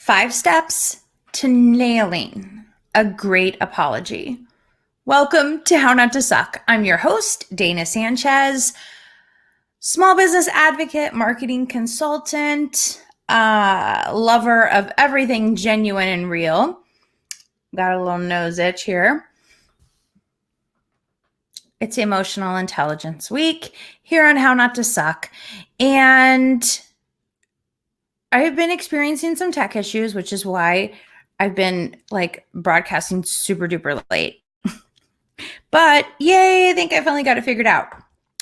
5 steps to nailing a great apology. Welcome to How Not to Suck. I'm your host, Dana Sanchez, small business advocate, marketing consultant, lover of everything genuine and real. Got a little nose itch here. It's Emotional Intelligence Week here on How Not to Suck. And I've been experiencing some tech issues, which is why I've been broadcasting super duper late. But yay, I think I finally got it figured out.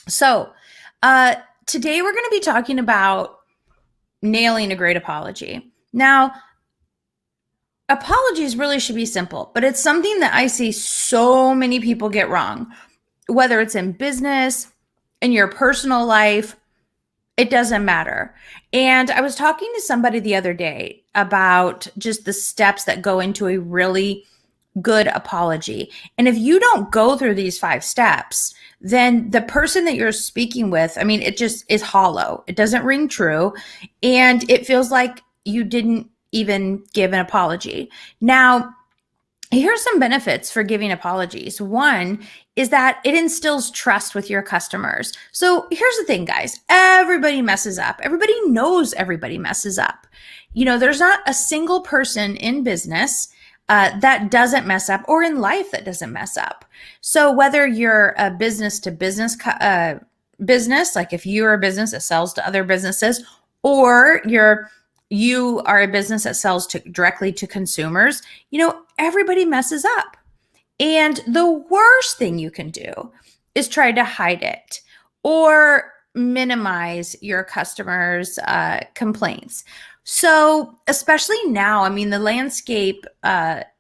So today we're going to be talking about nailing a great apology. Now, apologies really should be simple, but it's something that I see so many people get wrong, whether it's in business, in your personal life. It doesn't matter. And I was talking to somebody the other day about just the steps that go into a really good apology. And if you don't go through these 5 steps, then the person that you're speaking with, it just is hollow. It doesn't ring true. And it feels like you didn't even give an apology. Now, here's some benefits for giving apologies. One is that it instills trust with your customers. So here's the thing, guys. Everybody messes up. Everybody knows everybody messes up. There's not a single person in business that doesn't mess up, or in life that doesn't mess up. So whether you're a business to business business, like if you're a business that sells to other businesses, or you are a business that sells directly to consumers, everybody messes up. And the worst thing you can do is try to hide it or minimize your customers' complaints. So especially now, the landscape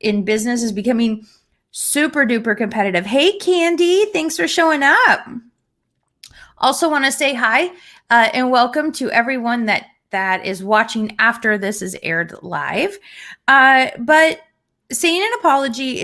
in business is becoming super duper competitive. Hey, Candy, thanks for showing up. Also want to say hi and welcome to everyone that is watching after this is aired live. But saying an apology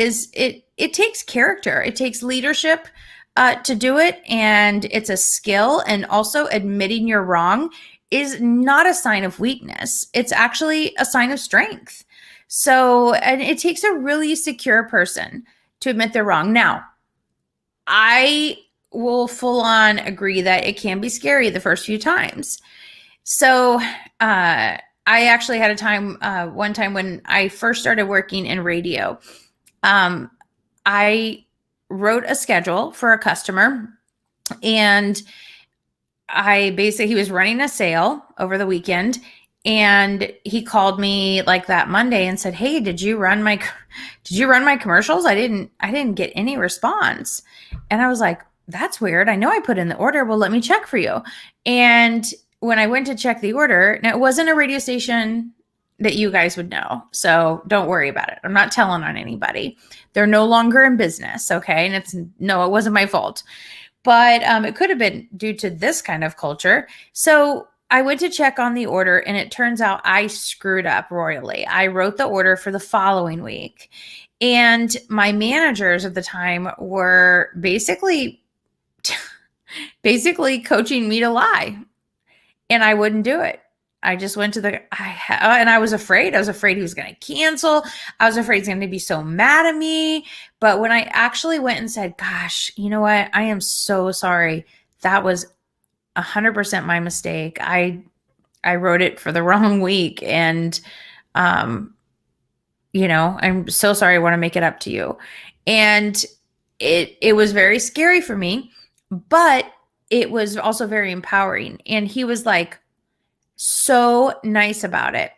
it takes character. It takes leadership to do it. And it's a skill. And also admitting you're wrong is not a sign of weakness. It's actually a sign of strength. So, and it takes a really secure person to admit they're wrong. Now, I will full on agree that it can be scary the first few times. So, I actually had one time when I first started working in radio. I wrote a schedule for a customer, and he was running a sale over the weekend, and he called me like that Monday and said, "Hey, did you run my commercials? I didn't get any response." And I was like, "That's weird. I know I put in the order. Well, let me check for you." And when I went to check the order, now it wasn't a radio station that you guys would know, so don't worry about it. I'm not telling on anybody. They're no longer in business, okay? And it wasn't my fault. But it could have been due to this kind of culture. So I went to check on the order, and it turns out I screwed up royally. I wrote the order for the following week. And my managers at the time were basically coaching me to lie. And I wouldn't do it. I just went to and I was afraid. I was afraid he was going to cancel. I was afraid he's going to be so mad at me. But when I actually went and said, "Gosh, you know what? I am so sorry. That was 100% my mistake. I wrote it for the wrong week. And, I'm so sorry. I want to make it up to you." And it was very scary for me, but it was also very empowering. And he was so nice about it,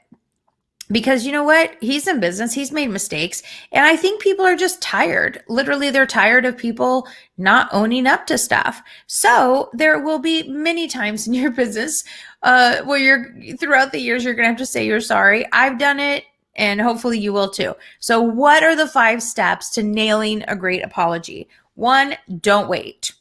because you know what? He's in business. He's made mistakes. And I think people are just tired. Literally, they're tired of people not owning up to stuff. So there will be many times in your business where throughout the years, you're going to have to say you're sorry. I've done it, and hopefully you will too. So what are the 5 steps to nailing a great apology? 1, don't wait.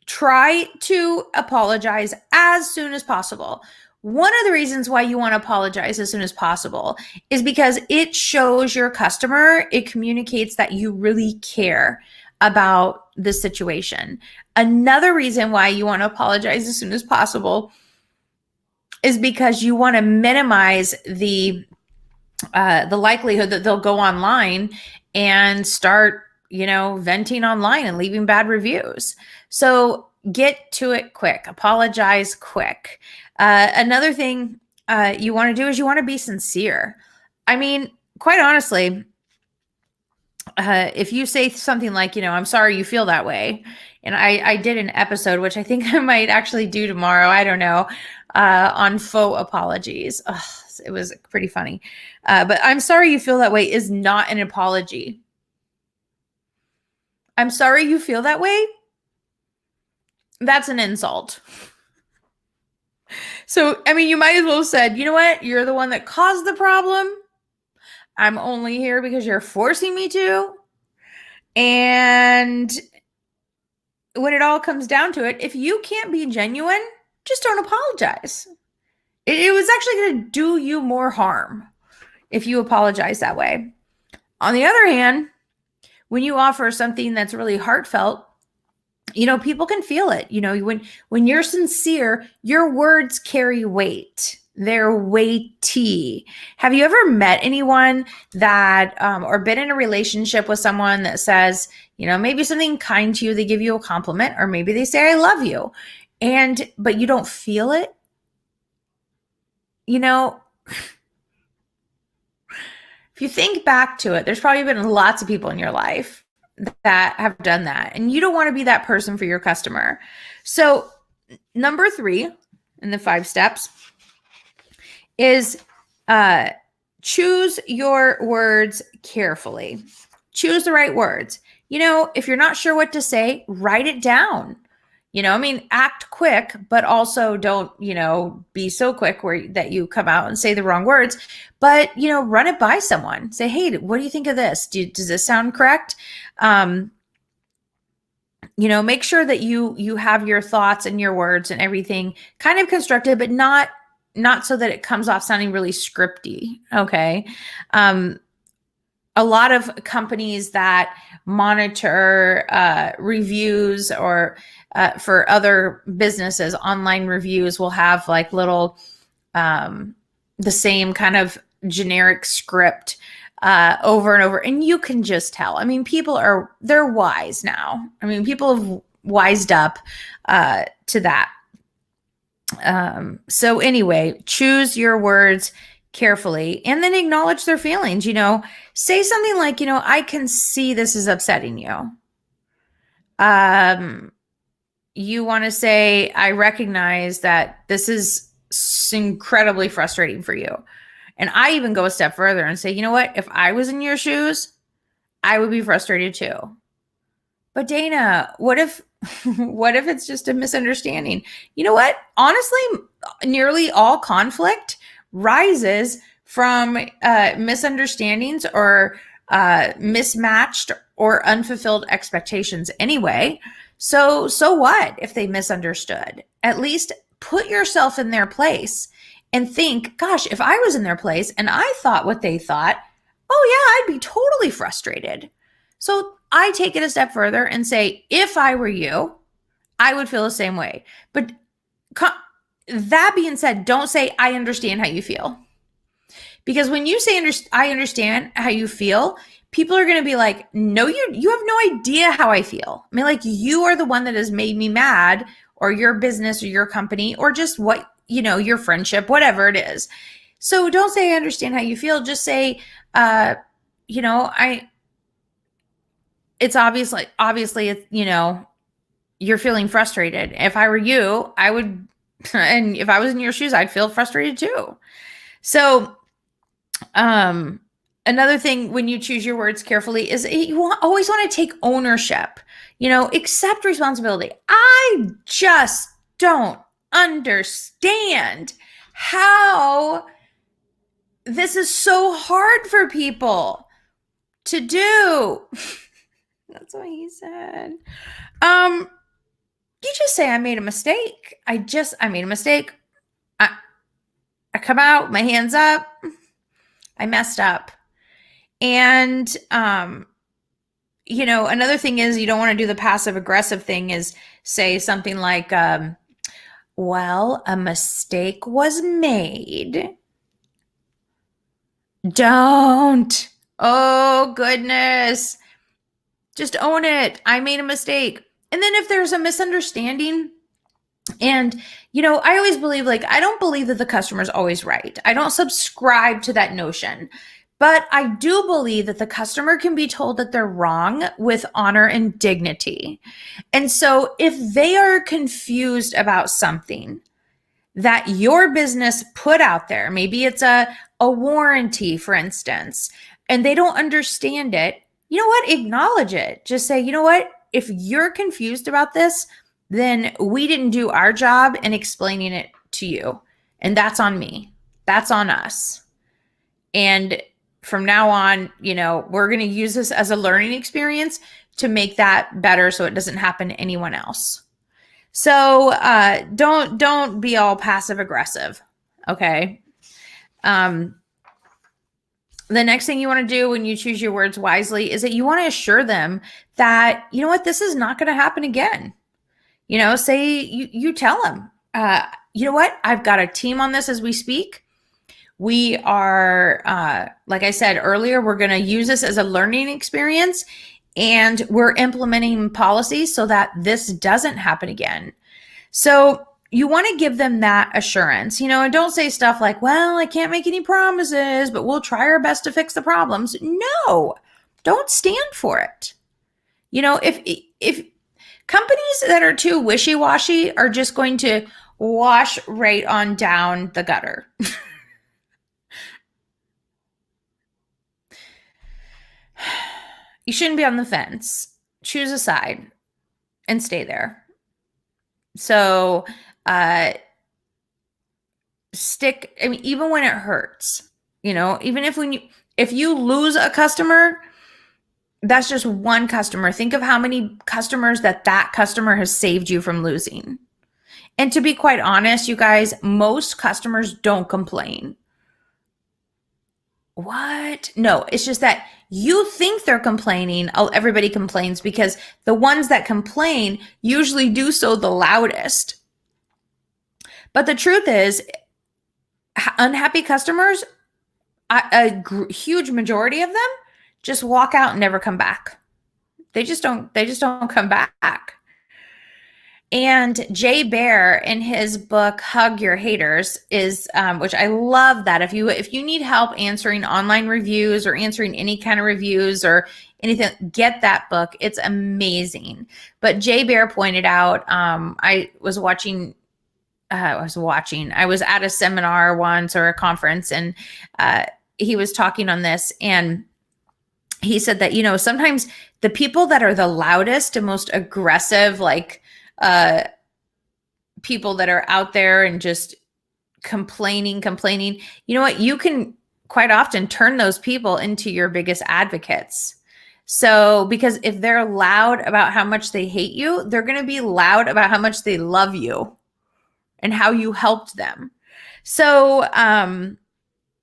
Try to apologize as soon as possible. One of the reasons why you want to apologize as soon as possible is because it shows your customer, it communicates that you really care about the situation. Another reason why you want to apologize as soon as possible is because you want to minimize the likelihood that they'll go online and start, venting online and leaving bad reviews. So get to it quick, apologize quick. Another thing you want to do is you want to be sincere. I mean, quite honestly, if you say something like, I'm sorry you feel that way. And I did an episode, which I think I might actually do tomorrow. I don't know, on faux apologies. Ugh, it was pretty funny. But I'm sorry you feel that way is not an apology. I'm sorry you feel that way. That's an insult. So, I mean, you might as well have said, you know what? You're the one that caused the problem. I'm only here because you're forcing me to. And when it all comes down to it, if you can't be genuine, just don't apologize. It was actually going to do you more harm if you apologize that way. On the other hand, when you offer something that's really heartfelt, people can feel it. When you're sincere, your words carry weight. They're weighty. Have you ever met anyone that, or been in a relationship with someone that says, maybe something kind to you, they give you a compliment, or maybe they say, I love you, but you don't feel it? If you think back to it, there's probably been lots of people in your life that have done that, and you don't want to be that person for your customer. So number 3 in the 5 steps is choose your words carefully. Choose the right words. If you're not sure what to say, write it down. Act quick, but also don't, be so quick that you come out and say the wrong words, but, run it by someone. Say, hey, what do you think of this? Does this sound correct? Make sure that you have your thoughts and your words and everything kind of constructed, but not so that it comes off sounding really scripty. Okay. A lot of companies that monitor reviews or for other businesses, online reviews will have like little, the same kind of generic script over and over. And you can just tell. They're wise now. People have wised up to that. So anyway, choose your words carefully and then acknowledge their feelings. Say something like, I can see this is upsetting you. You want to say, I recognize that this is incredibly frustrating for you. And I even go a step further and say, you know what? If I was in your shoes, I would be frustrated too. But Dana, what if it's just a misunderstanding? You know what? Honestly, nearly all conflict rises from misunderstandings or mismatched or unfulfilled expectations anyway. So what if they misunderstood? At least put yourself in their place and think, gosh, if I was in their place and I thought what they thought, oh yeah, I'd be totally frustrated. So I take it a step further and say, if I were you, I would feel the same way. But that being said, don't say, I understand how you feel. Because when you say, I understand how you feel, people are going to be like, no, you have no idea how I feel. You are the one that has made me mad, or your business or your company, or just what, your friendship, whatever it is. So don't say, I understand how you feel. Just say, it's obviously, it's, you're feeling frustrated. If I were you, I would, and if I was in your shoes, I'd feel frustrated too. So, another thing when you choose your words carefully is you always want to take ownership, accept responsibility. I just don't understand how this is so hard for people to do. That's what he said. You just say, I made a mistake. I made a mistake. I come out, my hands up. I messed up. And, another thing is you don't want to do the passive aggressive thing, is say something like, Well, a mistake was made. Don't. Oh, goodness. Just own it. I made a mistake. And then if there's a misunderstanding, and, I always believe, like, I don't believe that the customer's always right. I don't subscribe to that notion. But I do believe that the customer can be told that they're wrong with honor and dignity. And so if they are confused about something that your business put out there, maybe it's a warranty, for instance, and they don't understand it, you know what? Acknowledge it. Just say, you know what? If you're confused about this, then we didn't do our job in explaining it to you. And that's on me. That's on us. And from now on, we're going to use this as a learning experience to make that better so it doesn't happen to anyone else. So don't be all passive aggressive. Okay. The next thing you want to do when you choose your words wisely is that you want to assure them that, you know what, this is not going to happen again. Say you tell them, you know what, I've got a team on this as we speak. We are, like I said earlier, we're going to use this as a learning experience, and we're implementing policies so that this doesn't happen again. So you want to give them that assurance, and don't say stuff like, well, I can't make any promises, but we'll try our best to fix the problems. No, don't stand for it. If companies that are too wishy-washy are just going to wash right on down the gutter. You shouldn't be on the fence. Choose a side and stay there. So, even when it hurts, even if you lose a customer, that's just one customer. Think of how many customers that customer has saved you from losing. And to be quite honest, you guys, most customers don't complain. What? No, it's just that you think they're complaining. Oh, everybody complains because the ones that complain usually do so the loudest. But the truth is, unhappy customers, a huge majority of them just walk out and never come back. They just don't come back. And Jay Baer, in his book Hug Your Haters, is which I love that. If you need help answering online reviews or answering any kind of reviews or anything, get that book. It's amazing. But Jay Baer pointed out, I was at a seminar once or a conference, and he was talking on this, and he said that, sometimes the people that are the loudest and most aggressive, like people that are out there and just complaining, you know what? You can quite often turn those people into your biggest advocates. So, because if they're loud about how much they hate you, they're going to be loud about how much they love you and how you helped them. So,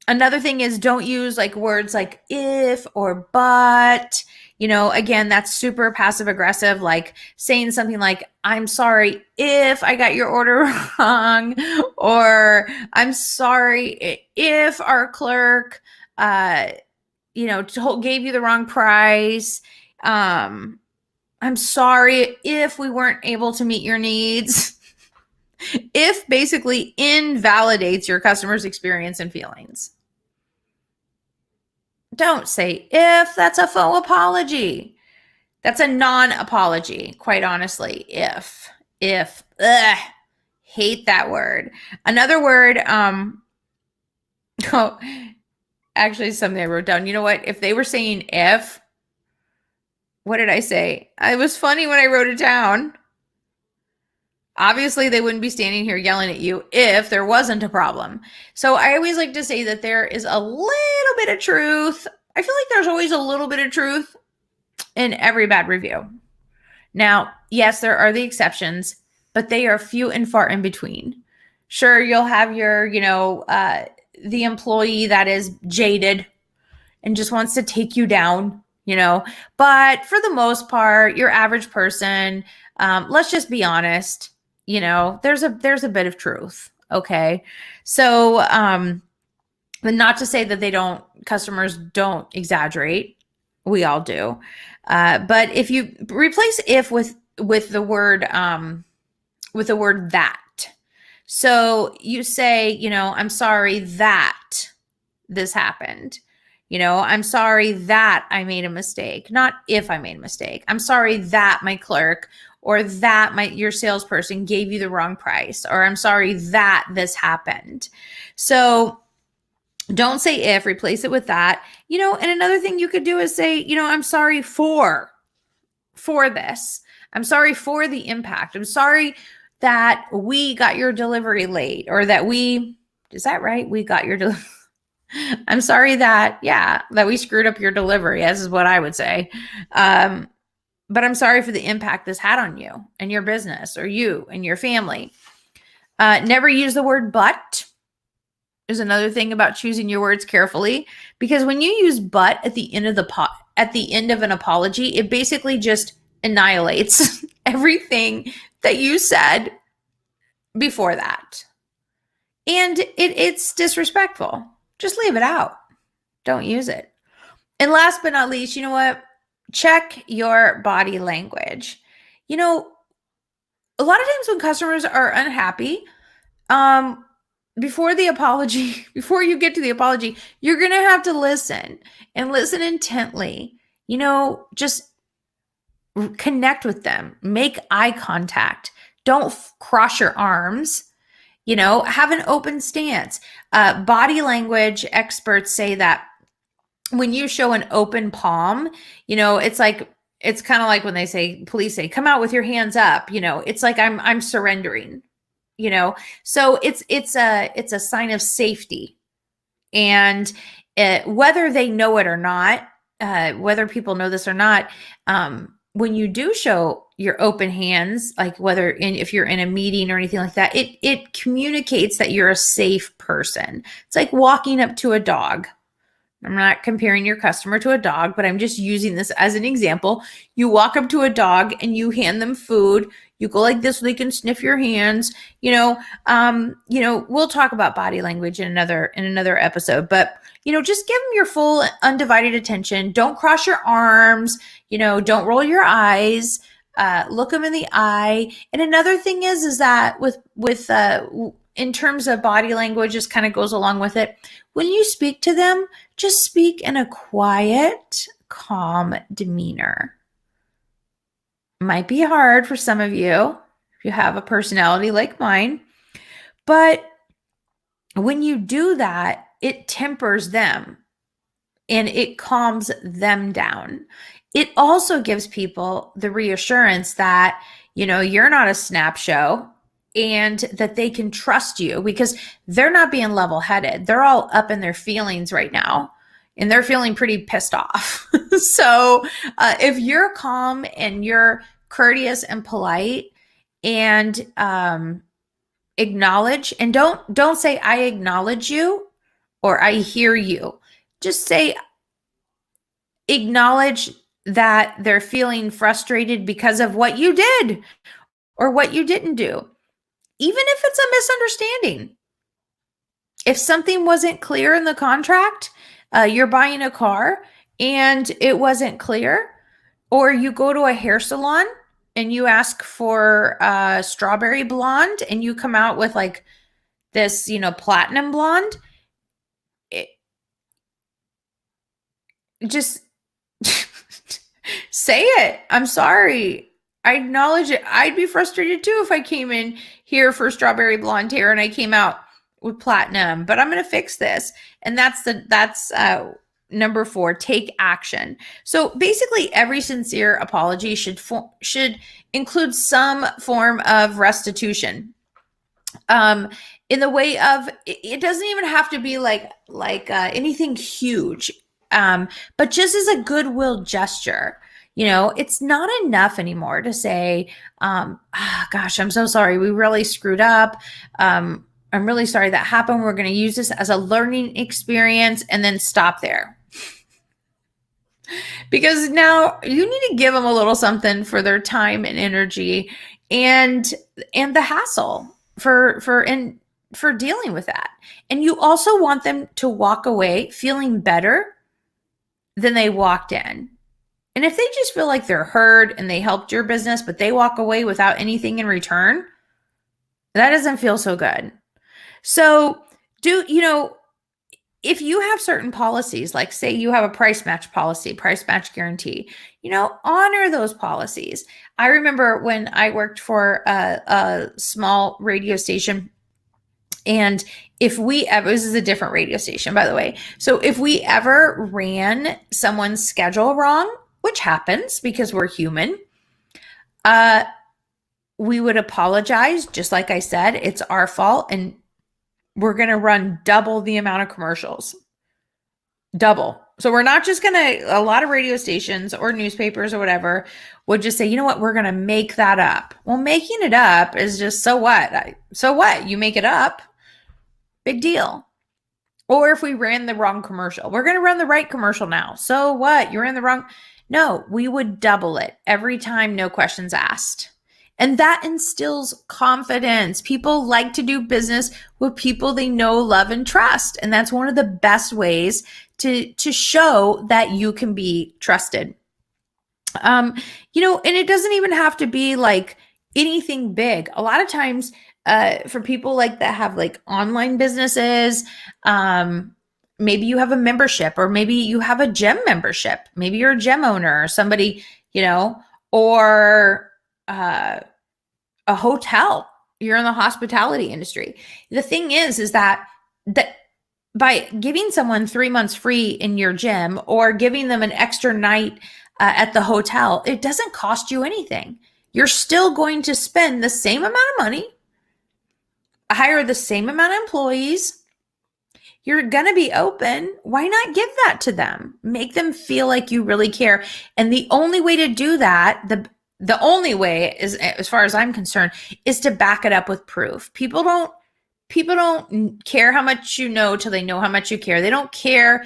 another thing is, don't use like words like if or but. Again, that's super passive aggressive, like saying something like, I'm sorry if I got your order wrong, or I'm sorry if our clerk, gave you the wrong price. I'm sorry if we weren't able to meet your needs. If basically invalidates your customer's experience and feelings. Don't say if. That's a faux apology. That's a non-apology, quite honestly. If, hate that word. Another word, actually something I wrote down. You know what? If they were saying if, what did I say? It was funny when I wrote it down. Obviously, they wouldn't be standing here yelling at you if there wasn't a problem. So I always like to say that there is a little bit of truth. I feel like there's always a little bit of truth in every bad review. Now, yes, there are the exceptions, but they are few and far in between. Sure, you'll have your, the employee that is jaded and just wants to take you down, but for the most part, your average person, let's just be honest, there's a bit of truth. Okay. So, but not to say that customers don't exaggerate. We all do. But if you replace if with the word, that. So you say, I'm sorry that this happened. I'm sorry that I made a mistake, not if I made a mistake. I'm sorry that my clerk or that your salesperson gave you the wrong price, or I'm sorry that this happened. So don't say if, replace it with that. And another thing you could do is say, I'm sorry for this. I'm sorry for the impact. I'm sorry that we got your delivery late, or that is that right? We got your delivery. I'm sorry that we screwed up your delivery, as is what I would say. But I'm sorry for the impact this had on you and your business, or you and your family. Never use the word but is another thing about choosing your words carefully, because when you use but at the end of an apology, it basically just annihilates everything that you said before that. And it's disrespectful. Just leave it out. Don't use it. And last but not least, you know what? Check your body language. A lot of times when customers are unhappy, before you get to the apology, you're going to have to listen intently. Just connect with them, make eye contact. Don't cross your arms. Have an open stance. Body language experts say that when you show an open palm, it's kind of like when police say, come out with your hands up. It's like I'm surrendering. So it's a sign of safety. And whether they know it or not, whether people know this or not, when you do show your open hands, like if you're in a meeting or anything like that, it communicates that you're a safe person. It's like walking up to a dog. I'm not comparing your customer to a dog, but I'm just using this as an example. You walk up to a dog and you hand them food. You go like this so they can sniff your hands. We'll talk about body language in another episode, but just give them your full undivided attention. Don't cross your arms. Don't roll your eyes. Look them in the eye. And another thing is that with in terms of body language, just kind of goes along with it. When you speak to them, just speak in a quiet, calm demeanor. Might be hard for some of you if you have a personality like mine, but when you do that, it tempers them and it calms them down. It also gives people the reassurance that, you're not a snap show, and that they can trust you because they're not being level-headed. They're all up in their feelings right now, and they're feeling pretty pissed off. So if you're calm and you're courteous and polite and acknowledge, and don't say I acknowledge you or I hear you. Just say acknowledge that they're feeling frustrated because of what you did or what you didn't do. Even if it's a misunderstanding. If something wasn't clear in the contract, you're buying a car and it wasn't clear, or you go to a hair salon and you ask for strawberry blonde and you come out with like this, platinum blonde, just say it. I'm sorry. I acknowledge it. I'd be frustrated too if I came in here for strawberry blonde hair and I came out with platinum, but I'm going to fix this. And that's number 4, take action. So basically every sincere apology should include some form of restitution. In the way of, it doesn't even have to be like anything huge, but just as a goodwill gesture. It's not enough anymore to say, gosh, I'm so sorry. We really screwed up. I'm really sorry that happened. We're going to use this as a learning experience and then stop there. Because now you need to give them a little something for their time and energy and the hassle for dealing with that. And you also want them to walk away feeling better than they walked in. And if they just feel like they're heard and they helped your business, but they walk away without anything in return, that doesn't feel so good. So, if you have certain policies, like say you have a price match policy, price match guarantee, honor those policies. I remember when I worked for a small radio station, and if we ever, this is a different radio station, by the way. So if we ever ran someone's schedule wrong, which happens because we're human, we would apologize. Just like I said, it's our fault. And we're going to run double the amount of commercials. Double. So we're not just going to, a lot of radio stations or newspapers or whatever would just say, you know what, we're going to make that up. Well, making it up is just, so what? So what? You make it up. Big deal. Or if we ran the wrong commercial, we're going to run the right commercial now. So what? You ran the wrong. No, we would double it every time, no questions asked. And that instills confidence. People like to do business with people they know, love, and trust. And that's one of the best ways to show that you can be trusted. And it doesn't even have to be like anything big. A lot of times, for people like that have like online businesses, maybe you have a membership, or maybe you have a gym membership. Maybe you're a gym owner or somebody, or a hotel. You're in the hospitality industry. The thing is that by giving someone 3 months free in your gym, or giving them an extra night at the hotel, it doesn't cost you anything. You're still going to spend the same amount of money, hire the same amount of employees. You're going to be open. Why not give that to them? Make them feel like you really care. And the only way to do that, the only way is, as far as I'm concerned, is to back it up with proof. People don't care how much you know till they know how much you care. They don't care.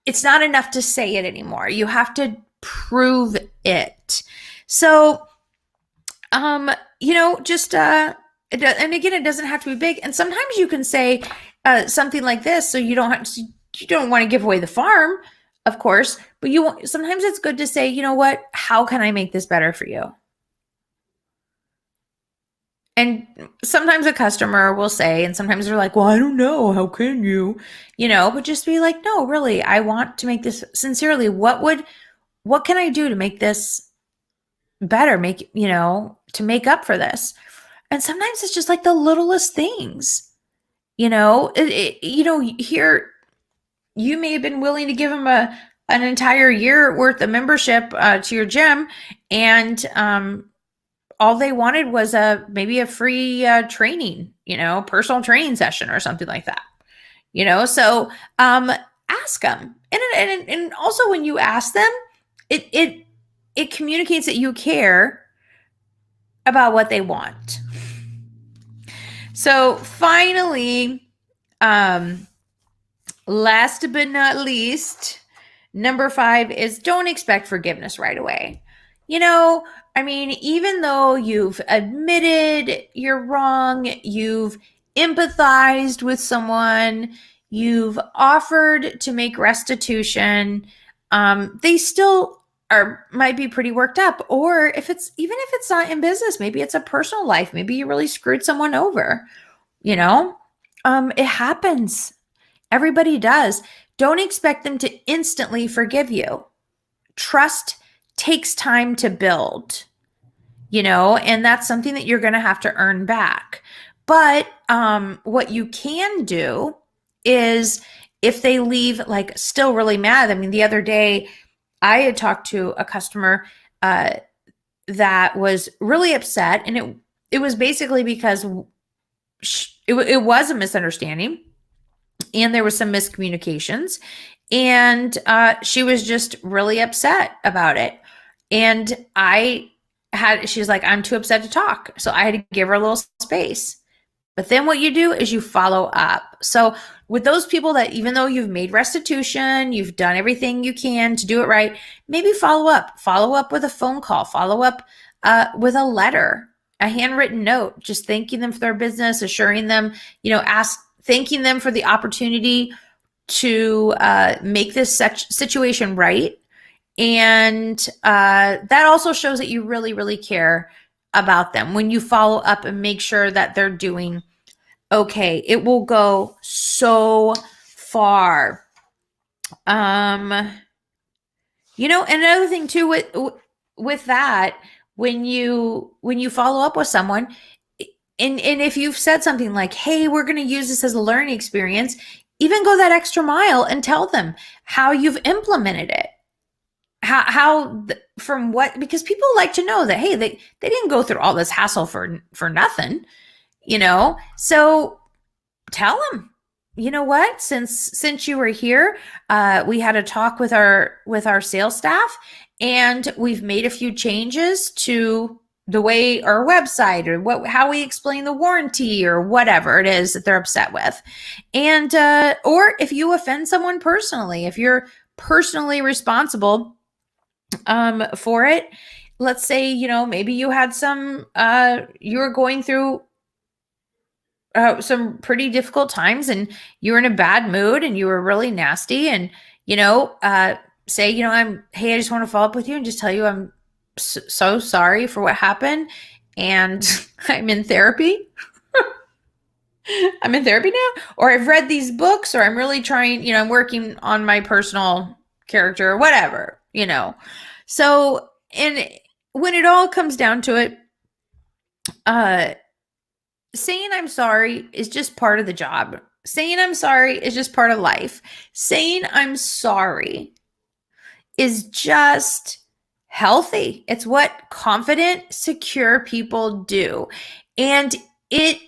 It's not enough to say it anymore. You have to prove it. So, and again, it doesn't have to be big. And sometimes you can say something like this, so you don't want to give away the farm, of course, but sometimes it's good to say, you know what, how can I make this better for you? And sometimes a customer will say, and sometimes they're like, well, I don't know, how can you, but just be like, no, really, I want to make this sincerely. What can I do to make this better? To make up for this. And sometimes it's just like the littlest things, here, you may have been willing to give them an entire year worth of membership to your gym, and all they wanted was maybe a free training, personal training session or something like that, So ask them, and also when you ask them, it communicates that you care about what they want. So finally, last but not least, number 5 is don't expect forgiveness right away. Even though you've admitted you're wrong, you've empathized with someone, you've offered to make restitution, they still might be pretty worked up. Or even if it's not in business, maybe it's a personal life. Maybe you really screwed someone over. It happens. Everybody does. Don't expect them to instantly forgive you. Trust takes time to build, and that's something that you're going to have to earn back. But what you can do is, if they leave like still really mad. The other day I had talked to a customer that was really upset, and it was basically because it was a misunderstanding, and there was some miscommunications, and she was just really upset about it. And she's like, I'm too upset to talk. So I had to give her a little space. But then what you do is you follow up. So with those people that, even though you've made restitution, you've done everything you can to do it right, maybe follow up with a phone call, follow up with a letter, a handwritten note, just thanking them for their business, assuring them, thanking them for the opportunity to make this situation right. And that also shows that you really, really care about them when you follow up and make sure that they're doing okay. It will go so far. Another thing too with that, when you follow up with someone, and if you've said something like, hey, we're going to use this as a learning experience, even go that extra mile and tell them how you've implemented it. Because people like to know that, hey, they didn't go through all this hassle for nothing, so tell them, you know what, since you were here, we had a talk with our sales staff, and we've made a few changes to the way our website or how we explain the warranty or whatever it is that they're upset with. And or if you offend someone personally, if you're personally responsible for it, let's say, maybe you had you were going through some pretty difficult times, and you were in a bad mood, and you were really nasty, and say, I just want to follow up with you and just tell you I'm so sorry for what happened, and I'm in therapy. I'm in therapy now, or I've read these books, or I'm really trying, I'm working on my personal character or whatever, So, and when it all comes down to it, saying I'm sorry is just part of the job. Saying I'm sorry is just part of life. Saying I'm sorry is just healthy. It's what confident, secure people do. And it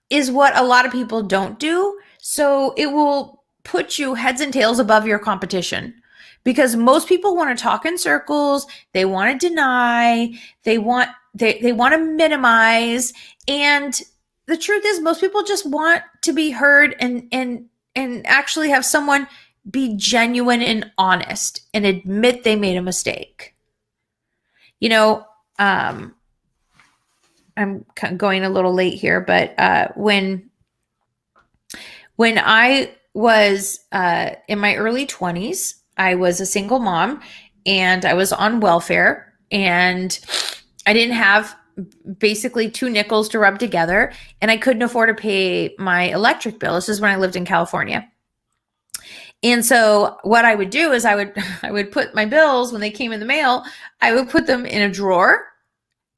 is what a lot of people don't do. So it will put you heads and tails above your competition, because most people want to talk in circles. They want to deny. They want to minimize. And the truth is, most people just want to be heard and actually have someone be genuine and honest and admit they made a mistake. I'm going a little late here, but when I was in my early 20s, I was a single mom, and I was on welfare, and I didn't have basically 2 nickels to rub together, and I couldn't afford to pay my electric bill. This is when I lived in California. And so what I would do is I would put my bills, when they came in the mail, I would put them in a drawer,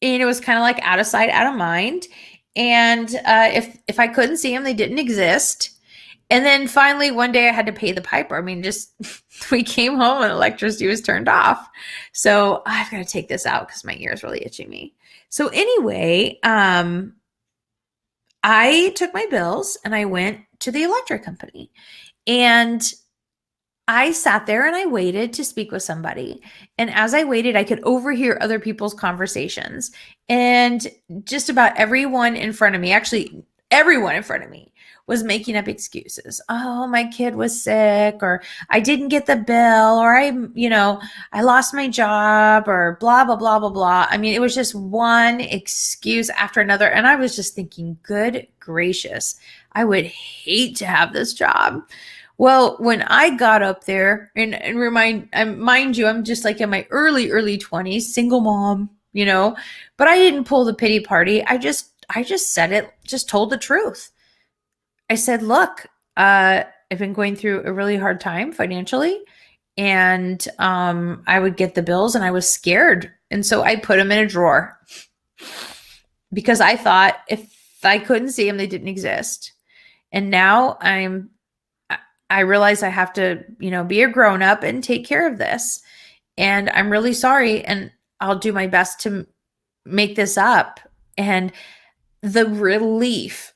and it was kind of like out of sight, out of mind. And if I couldn't see them, they didn't exist. And then finally one day I had to pay the piper. We came home and electricity was turned off. So I've got to take this out because my ear is really itching me. So anyway, I took my bills and I went to the electric company, and I sat there and I waited to speak with somebody. And as I waited, I could overhear other people's conversations. And just about everyone in front of me, actually everyone in front of me, was making up excuses. Oh, my kid was sick, or I didn't get the bill, or I lost my job, or blah, blah, blah, blah, blah. It was just one excuse after another. And I was just thinking, good gracious, I would hate to have this job. Well, when I got up there, and mind you, I'm just like in my early 20s, single mom, but I didn't pull the pity party. I just said it, just told the truth. I said, look, I've been going through a really hard time financially, and I would get the bills and I was scared. And so I put them in a drawer because I thought if I couldn't see them, they didn't exist. And now I realize I have to, be a grown up and take care of this. And I'm really sorry. And I'll do my best to make this up. And the relief,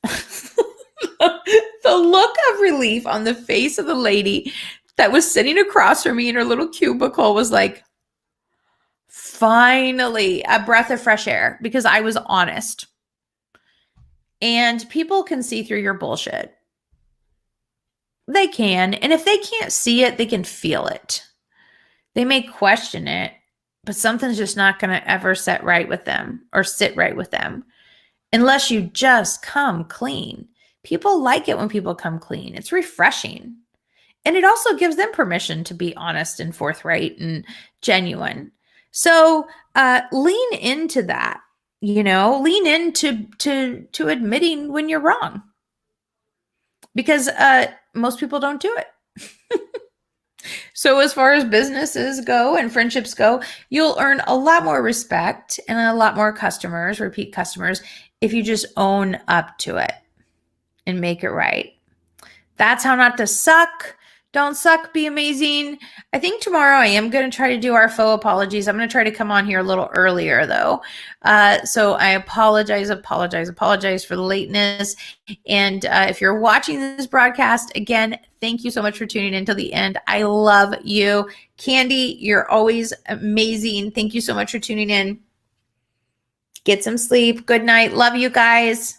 the look of relief on the face of the lady that was sitting across from me in her little cubicle was like, finally, a breath of fresh air, because I was honest. And people can see through your bullshit. They can. And if they can't see it, they can feel it. They may question it, but something's just not going to ever sit right with them. unless you just come clean. People like it when people come clean. It's refreshing. And it also gives them permission to be honest and forthright and genuine. So lean into that, lean into to admitting when you're wrong, because most people don't do it. So as far as businesses go and friendships go, you'll earn a lot more respect and a lot more customers, repeat customers, if you just own up to it and make it right. That's how not to suck. Don't suck, be amazing. I think tomorrow I am going to try to do our faux apologies. I'm going to try to come on here a little earlier though. So I apologize for the lateness. And if you're watching this broadcast, again, thank you so much for tuning in till the end. I love you. Candy, you're always amazing. Thank you so much for tuning in. Get some sleep. Good night. Love you guys.